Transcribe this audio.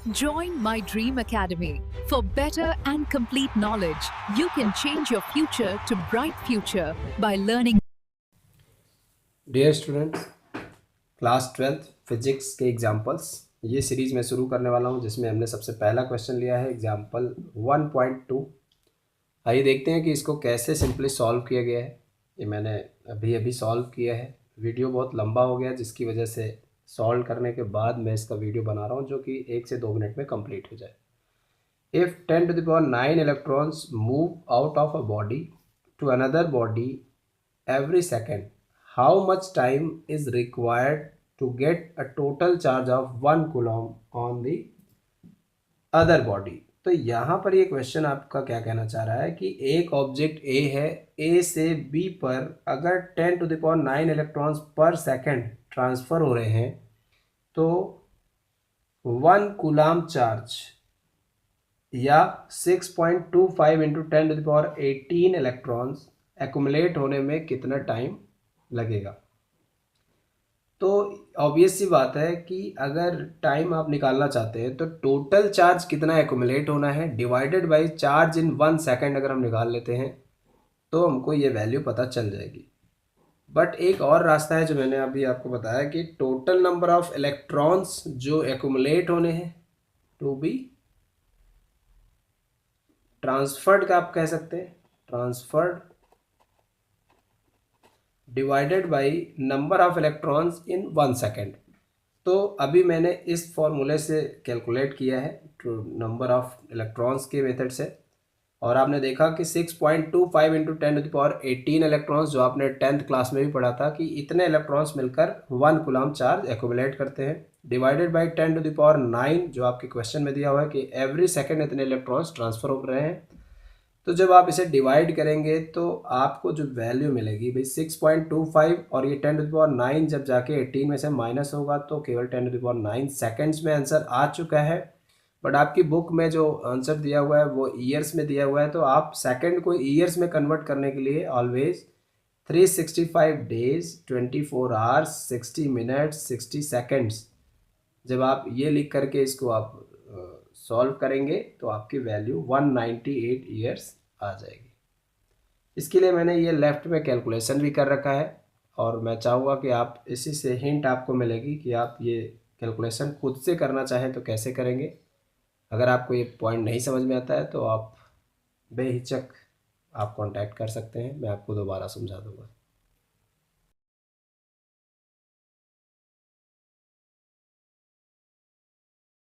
Join my Dream Academy. For better and complete knowledge, you can change your future to bright future by learning. Dear students, class 12th physics के examples ये सीरीज़ मैं शुरू करने वाला हूँ, जिसमें हमने सबसे पहला क्वेश्चन लिया है एग्जाम्पल 1.2। आइए देखते हैं कि इसको कैसे सिंपली सॉल्व किया गया है। ये मैंने अभी सॉल्व किया है। वीडियो बहुत लंबा हो गया, जिसकी वजह से सॉल्व करने के बाद मैं इसका वीडियो बना रहा हूँ, जो कि 1 से 2 मिनट में कंप्लीट हो जाए। If 10⁹ electrons move out of a body to another body every second, how much time is required to get a total charge of 1 coulomb on the other body? तो यहाँ पर ये क्वेश्चन आपका क्या कहना चाह रहा है कि एक ऑब्जेक्ट ए है, ए से बी पर अगर 10⁹ इलेक्ट्रॉन्स पर सेकेंड ट्रांसफ़र हो रहे हैं तो 1 कूलाम चार्ज या 6.25 इंटू 10⁻18 इलेक्ट्रॉन्स एक्यूमुलेट होने में कितना टाइम लगेगा। तो ऑब्वियस सी बात है कि अगर टाइम आप निकालना चाहते हैं तो टोटल चार्ज कितना एक्यूमुलेट होना है divided by charge in 1 second अगर हम निकाल लेते हैं तो हमको ये वैल्यू पता चल जाएगी। बट एक और रास्ता है जो मैंने अभी आपको बताया कि टोटल नंबर ऑफ इलेक्ट्रॉन्स जो एक्यूमुलेट होने हैं टू बी ट्रांसफर्ड का आप कह सकते हैं, transferred divided by number of electrons in 1 second. तो अभी मैंने इस फॉर्मूले से कैलकुलेट किया है नंबर ऑफ इलेक्ट्रॉन्स के मेथड से, और आपने देखा कि 6.25 इंटू 10⁻18 इलेक्ट्रॉन्स, जो आपने 10th क्लास में भी पढ़ा था कि इतने इलेक्ट्रॉन्स मिलकर 1 कूलाम चार्ज एक्यूमुलेट करते हैं, डिवाइडेड बाय 10⁹ जो आपके क्वेश्चन में दिया हुआ है कि एवरी सेकेंड इतने इलेक्ट्रॉन्स ट्रांसफ़र हो रहे हैं। तो जब आप इसे डिवाइड करेंगे तो आपको जो वैल्यू मिलेगी भाई 6.25, और ये 10⁹ जब जाके 18 में से माइनस होगा तो केवल 10⁹ सेकेंड्स में आंसर आ चुका है। बट आपकी बुक में जो आंसर दिया हुआ है वो ईयर्स में दिया हुआ है, तो आप सेकंड को ईयर्स में कन्वर्ट करने के लिए always 365 days 24 hours 60 minutes 60 seconds, जब आप ये लिख करके इसको आप सॉल्व करेंगे तो आपकी वैल्यू 198 ईयर्स आ जाएगी। इसके लिए मैंने ये लेफ़्ट में कैलकुलेशन भी कर रखा है, और मैं चाहूँगा कि आप इसी से हिंट आपको मिलेगी कि आप ये कैलकुलेशन खुद से करना चाहें तो कैसे करेंगे। अगर आपको ये पॉइंट नहीं समझ में आता है तो आप बेहिचक आप कांटेक्ट कर सकते हैं, मैं आपको दोबारा समझा दूँगा।